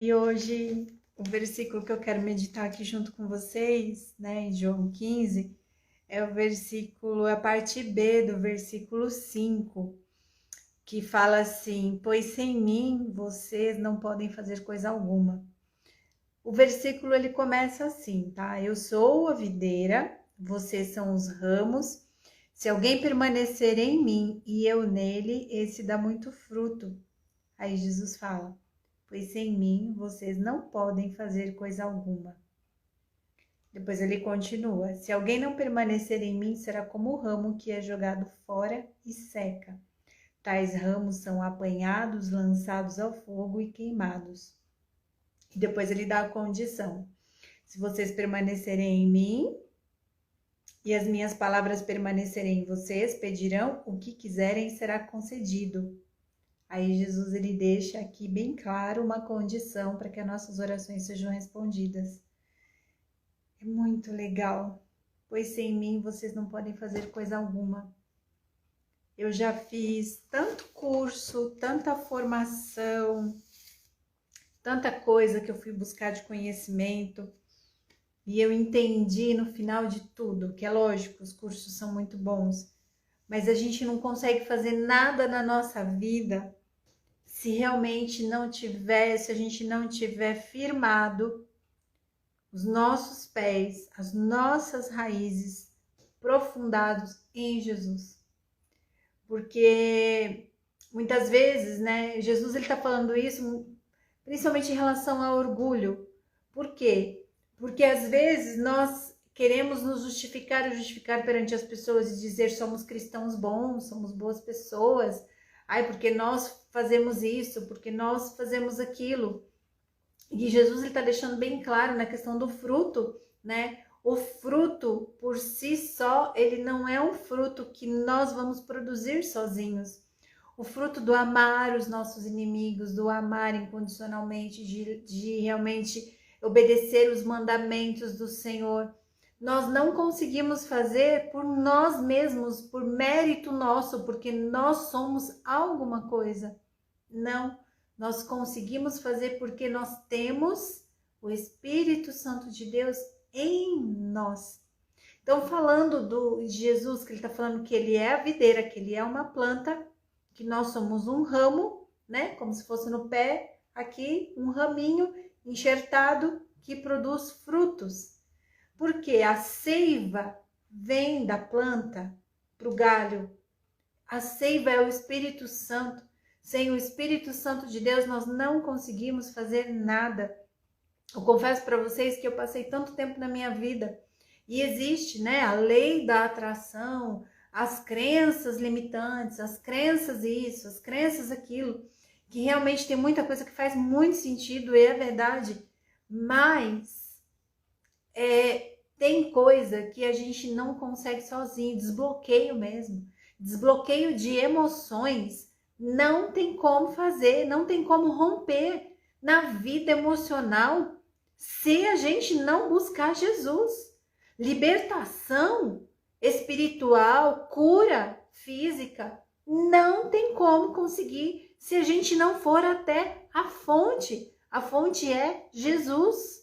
E hoje o versículo que eu quero meditar aqui junto com vocês, né, em João 15, é o versículo, a parte B do versículo 5, que fala assim: pois sem mim vocês não podem fazer coisa alguma. O versículo ele começa assim, tá? Eu sou a videira, vocês são os ramos. Se alguém permanecer em mim e eu nele, esse dá muito fruto. Aí Jesus fala: pois sem mim vocês não podem fazer coisa alguma. Depois ele continua: se alguém não permanecer em mim, será como o ramo que é jogado fora e seca. Tais ramos são apanhados, lançados ao fogo e queimados. E depois ele dá a condição: se vocês permanecerem em mim e as minhas palavras permanecerem em vocês, pedirão o que quiserem e será concedido. Aí Jesus ele deixa aqui bem claro uma condição para que as nossas orações sejam respondidas. É muito legal, pois sem mim vocês não podem fazer coisa alguma. Eu já fiz tanto curso, tanta formação, tanta coisa que eu fui buscar de conhecimento e eu entendi no final de tudo, que é lógico, os cursos são muito bons, mas a gente não consegue fazer nada na nossa vida se realmente não tiver, se a gente não tiver firmado os nossos pés, as nossas raízes profundados em Jesus. Porque muitas vezes, né, Jesus ele tá falando isso principalmente em relação ao orgulho. Por quê? Porque às vezes nós queremos nos justificar e justificar perante as pessoas e dizer somos cristãos bons, somos boas pessoas. Ai, porque nós fazemos isso, porque nós fazemos aquilo. E Jesus está deixando bem claro na questão do fruto, né? O fruto por si só, ele não é um fruto que nós vamos produzir sozinhos. O fruto do amar os nossos inimigos, do amar incondicionalmente, de realmente obedecer os mandamentos do Senhor, nós não conseguimos fazer por nós mesmos, por mérito nosso, porque nós somos alguma coisa. Não, nós conseguimos fazer porque nós temos o Espírito Santo de Deus em nós. Então, falando de Jesus, que ele está falando que ele é a videira, que ele é uma planta, que nós somos um ramo, né? Como se fosse no pé, aqui, um raminho enxertado que produz frutos. Porque a seiva vem da planta para o galho. A seiva é o Espírito Santo. Sem o Espírito Santo de Deus, nós não conseguimos fazer nada. Eu confesso para vocês que eu passei tanto tempo na minha vida e existe, né, a lei da atração, as crenças limitantes, as crenças isso, as crenças aquilo, que realmente tem muita coisa que faz muito sentido e é verdade, mas tem coisa que a gente não consegue sozinho, desbloqueio mesmo, desbloqueio de emoções, não tem como fazer, não tem como romper na vida emocional se a gente não buscar Jesus. Libertação espiritual, cura física, não tem como conseguir se a gente não for até a fonte. A fonte é Jesus.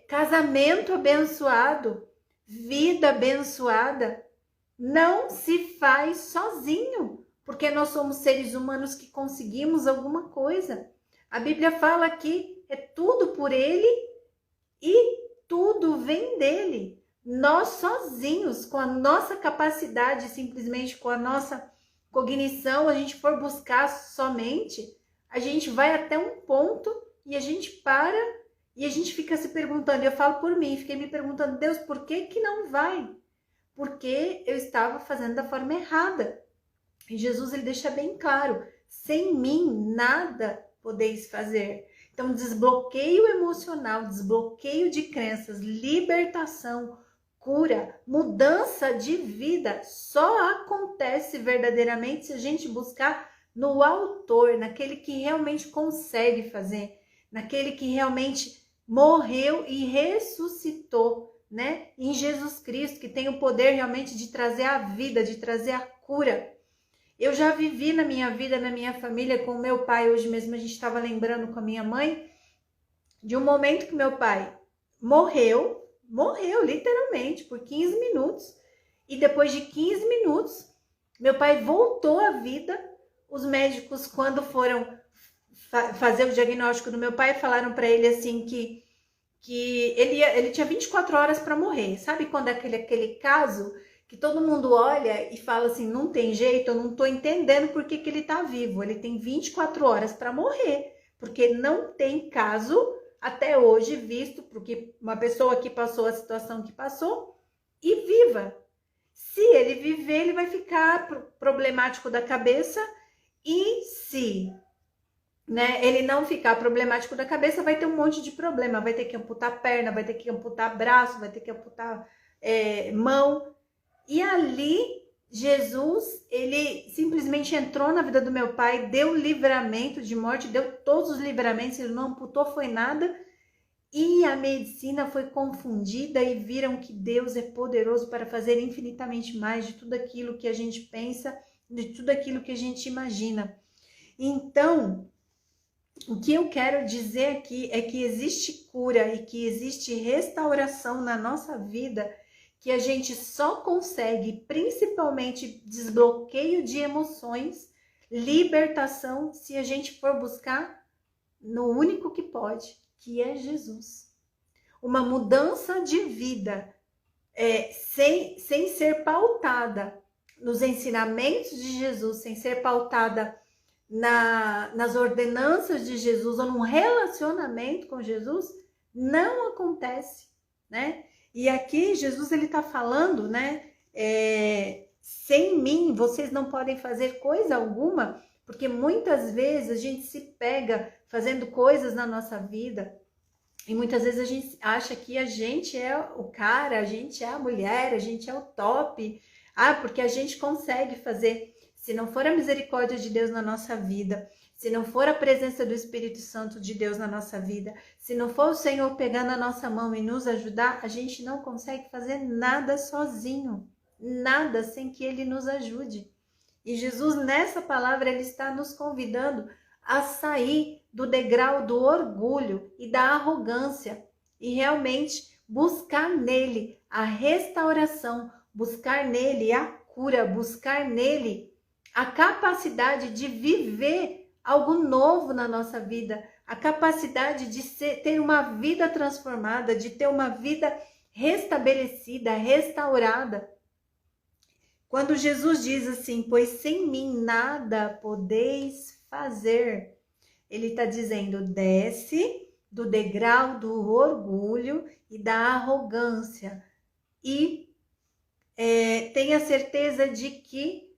Casamento abençoado, vida abençoada, não se faz sozinho, porque nós somos seres humanos que conseguimos alguma coisa. A Bíblia fala que é tudo por Ele e tudo vem dele. Nós sozinhos, com a nossa capacidade, simplesmente com a nossa cognição, a gente for buscar somente, a gente vai até um ponto e a gente para e a gente fica se perguntando. Eu falo por mim, fiquei me perguntando: Deus, por que que não vai? Porque eu estava fazendo da forma errada. E Jesus ele deixa bem claro: sem mim nada podeis fazer. Então, desbloqueio emocional, desbloqueio de crenças, libertação, cura, mudança de vida só acontece verdadeiramente se a gente buscar no autor, naquele que realmente consegue fazer, naquele que realmente morreu e ressuscitou, né? Em Jesus Cristo, que tem o poder realmente de trazer a vida, de trazer a cura. Eu já vivi na minha vida, na minha família, com o meu pai. Hoje mesmo a gente estava lembrando com a minha mãe de um momento que meu pai morreu literalmente por 15 minutos. E depois de 15 minutos, meu pai voltou à vida. Os médicos, quando foram fazer o diagnóstico do meu pai, falaram para ele assim que ele tinha 24 horas para morrer. Sabe quando é aquele caso que todo mundo olha e fala assim, não tem jeito, eu não tô entendendo por que ele tá vivo. Ele tem 24 horas para morrer, porque não tem caso até hoje visto, porque uma pessoa que passou a situação que passou e viva. Se ele viver, ele vai ficar problemático da cabeça, e se ele não ficar problemático da cabeça, vai ter um monte de problema, vai ter que amputar perna, vai ter que amputar braço, vai ter que amputar mão. E ali, Jesus, ele simplesmente entrou na vida do meu pai, deu livramento de morte, deu todos os livramentos, ele não amputou, foi nada. E a medicina foi confundida e viram que Deus é poderoso para fazer infinitamente mais de tudo aquilo que a gente pensa, de tudo aquilo que a gente imagina. Então, o que eu quero dizer aqui é que existe cura e que existe restauração na nossa vida, que a gente só consegue, principalmente desbloqueio de emoções, libertação, se a gente for buscar no único que pode, que é Jesus. Uma mudança de vida sem ser pautada nos ensinamentos de Jesus, sem ser pautada nas ordenanças de Jesus ou num relacionamento com Jesus, não acontece, né? E aqui Jesus ele está falando, né? Sem mim vocês não podem fazer coisa alguma, porque muitas vezes a gente se pega fazendo coisas na nossa vida e muitas vezes a gente acha que a gente é o cara, a gente é a mulher, a gente é o top, porque a gente consegue fazer. Se não for a misericórdia de Deus na nossa vida, se não for a presença do Espírito Santo de Deus na nossa vida, se não for o Senhor pegar na nossa mão e nos ajudar, a gente não consegue fazer nada sozinho, nada sem que Ele nos ajude. E Jesus, nessa palavra, Ele está nos convidando a sair do degrau do orgulho e da arrogância e realmente buscar nele a restauração, buscar nele a cura, buscar nele a capacidade de viver algo novo na nossa vida, a capacidade de ter uma vida transformada, de ter uma vida restabelecida, restaurada. Quando Jesus diz assim, pois sem mim nada podeis fazer, ele está dizendo, desce do degrau do orgulho e da arrogância e tenha certeza de que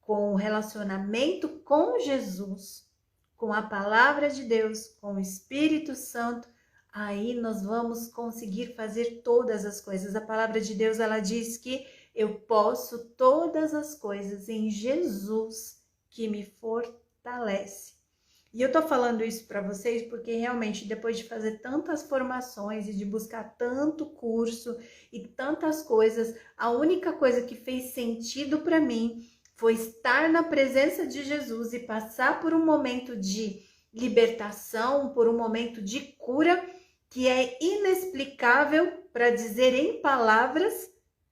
com o relacionamento com Jesus, com a palavra de Deus, com o Espírito Santo, aí nós vamos conseguir fazer todas as coisas. A palavra de Deus, ela diz que eu posso todas as coisas em Jesus que me fortalece. E eu tô falando isso para vocês porque realmente depois de fazer tantas formações e de buscar tanto curso e tantas coisas, a única coisa que fez sentido para mim foi estar na presença de Jesus e passar por um momento de libertação, por um momento de cura que é inexplicável para dizer em palavras,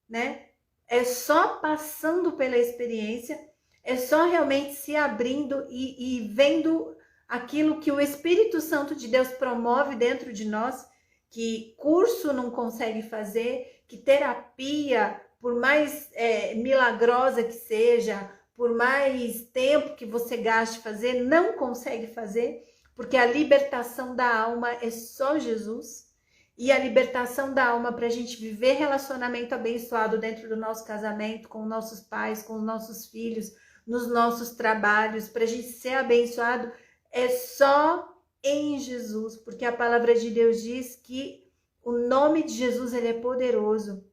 né? É só passando pela experiência, é só realmente se abrindo e vendo aquilo que o Espírito Santo de Deus promove dentro de nós, que curso não consegue fazer, que terapia, por mais milagrosa que seja, por mais tempo que você gaste fazer, não consegue fazer, porque a libertação da alma é só Jesus. E a libertação da alma para a gente viver relacionamento abençoado dentro do nosso casamento, com nossos pais, com os nossos filhos, nos nossos trabalhos, para a gente ser abençoado, é só em Jesus, porque a palavra de Deus diz que o nome de Jesus ele é poderoso,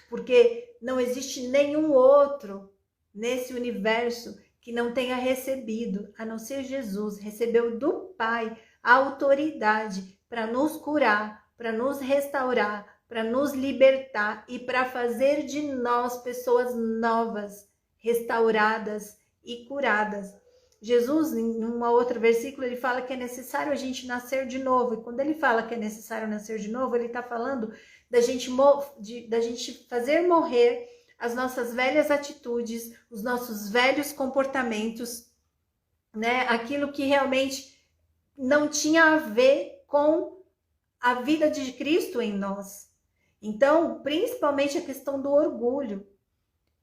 porque não existe nenhum outro nesse universo que não tenha recebido, a não ser Jesus, recebeu do Pai a autoridade para nos curar, para nos restaurar, para nos libertar e para fazer de nós pessoas novas, restauradas e curadas. Jesus, em uma outra versículo, ele fala que é necessário a gente nascer de novo. E quando ele fala que é necessário nascer de novo, ele está falando da gente fazer morrer as nossas velhas atitudes, os nossos velhos comportamentos, né? Aquilo que realmente não tinha a ver com a vida de Cristo em nós. Então, principalmente a questão do orgulho.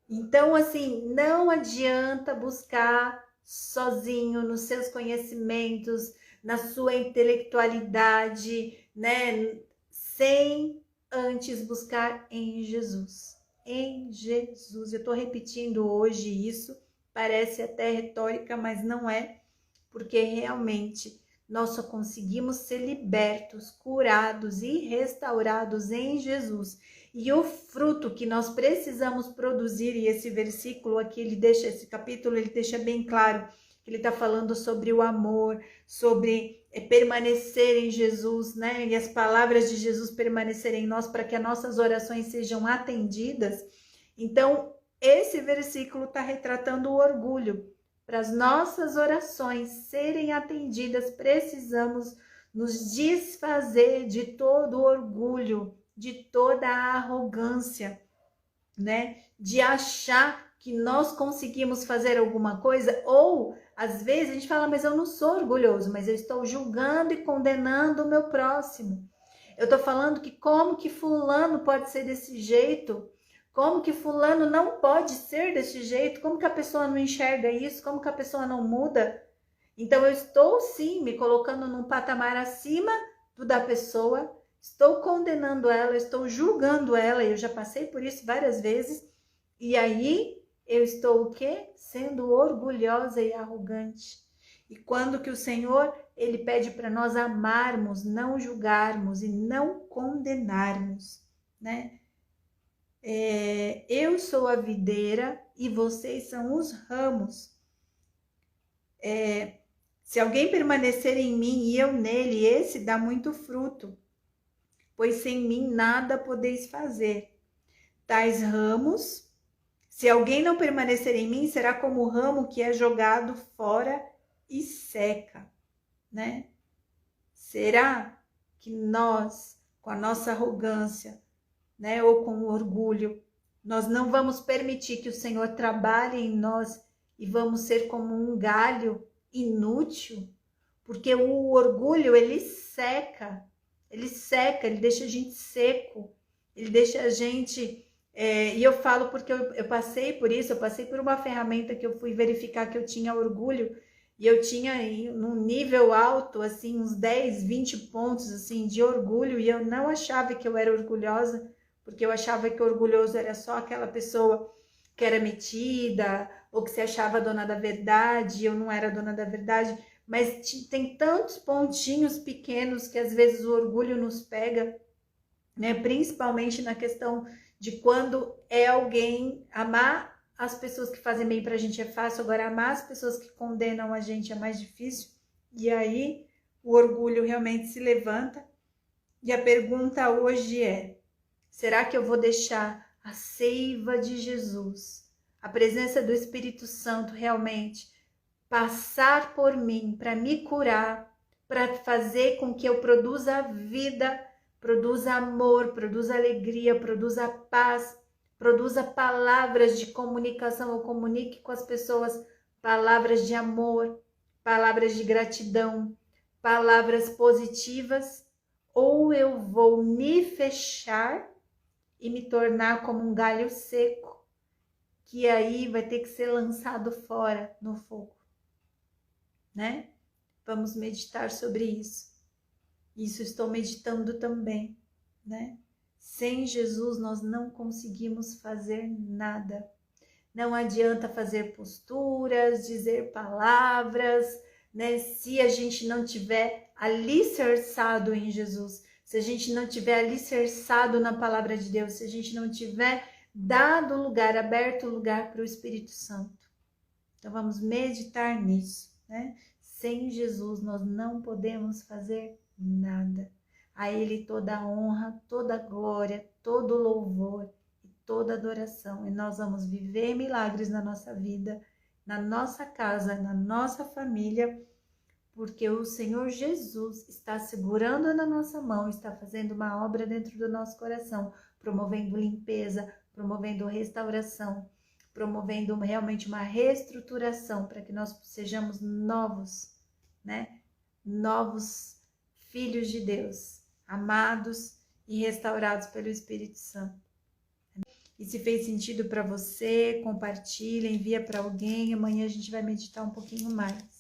Então, assim, não adianta buscar sozinho nos seus conhecimentos, na sua intelectualidade, né? Sem antes buscar em Jesus. Em Jesus. Eu tô repetindo hoje isso, parece até retórica, mas não é, porque realmente nós só conseguimos ser libertos, curados e restaurados em Jesus. E o fruto que nós precisamos produzir, e esse versículo aqui, esse capítulo, ele deixa bem claro que ele está falando sobre o amor, sobre permanecer em Jesus, né? E as palavras de Jesus permanecerem em nós para que as nossas orações sejam atendidas. Então, esse versículo está retratando o orgulho. Para as nossas orações serem atendidas, precisamos nos desfazer de todo o orgulho, de toda a arrogância, né? De achar que nós conseguimos fazer alguma coisa, ou às vezes a gente fala, mas eu não sou orgulhoso, mas eu estou julgando e condenando o meu próximo. Eu estou falando que como que fulano pode ser desse jeito? Como que fulano não pode ser desse jeito? Como que a pessoa não enxerga isso? Como que a pessoa não muda? Então eu estou sim me colocando num patamar acima do da pessoa, estou condenando ela, estou julgando ela, eu já passei por isso várias vezes, e aí eu estou o quê? Sendo orgulhosa e arrogante. E quando que o Senhor, ele pede para nós amarmos, não julgarmos e não condenarmos, né? Eu sou a videira e vocês são os ramos. Se alguém permanecer em mim e eu nele, esse dá muito fruto, pois sem mim nada podeis fazer. Tais ramos, se alguém não permanecer em mim, será como o ramo que é jogado fora e seca, né? Será que nós, com a nossa arrogância, né, ou com o orgulho, nós não vamos permitir que o Senhor trabalhe em nós e vamos ser como um galho inútil? Porque o orgulho, ele seca, ele deixa a gente seco, ele deixa a gente... e eu falo porque eu passei por isso, eu passei por uma ferramenta que eu fui verificar que eu tinha orgulho, e eu tinha num nível alto, assim, uns 10, 20 pontos, assim, de orgulho, e eu não achava que eu era orgulhosa, porque eu achava que orgulhoso era só aquela pessoa que era metida, ou que se achava dona da verdade, e eu não era dona da verdade, mas tem tantos pontinhos pequenos que às vezes o orgulho nos pega, né? Principalmente na questão de quando é alguém. Amar as pessoas que fazem bem pra gente é fácil, agora amar as pessoas que condenam a gente é mais difícil, e aí o orgulho realmente se levanta. E a pergunta hoje é: será que eu vou deixar a seiva de Jesus, a presença do Espírito Santo realmente passar por mim para me curar, para fazer com que eu produza vida, produza amor, produza alegria, produza paz, produza palavras de comunicação, eu comunique com as pessoas palavras de amor, palavras de gratidão, palavras positivas, ou eu vou me fechar e me tornar como um galho seco, que aí vai ter que ser lançado fora no fogo, né? Vamos meditar sobre isso. Isso estou meditando também, né? Sem Jesus nós não conseguimos fazer nada. Não adianta fazer posturas, dizer palavras, né? Se a gente não tiver alicerçado em Jesus, se a gente não tiver alicerçado na palavra de Deus, se a gente não tiver dado lugar, aberto lugar para o Espírito Santo. Então vamos meditar nisso, né? Sem Jesus nós não podemos fazer nada. A Ele toda a honra, toda a glória, todo o louvor e toda a adoração. E nós vamos viver milagres na nossa vida, na nossa casa, na nossa família, porque o Senhor Jesus está segurando na nossa mão, está fazendo uma obra dentro do nosso coração, promovendo limpeza, promovendo restauração, promovendo realmente uma reestruturação para que nós sejamos novos, né? Novos filhos de Deus, amados e restaurados pelo Espírito Santo. E se fez sentido para você, compartilha, envia para alguém. Amanhã a gente vai meditar um pouquinho mais.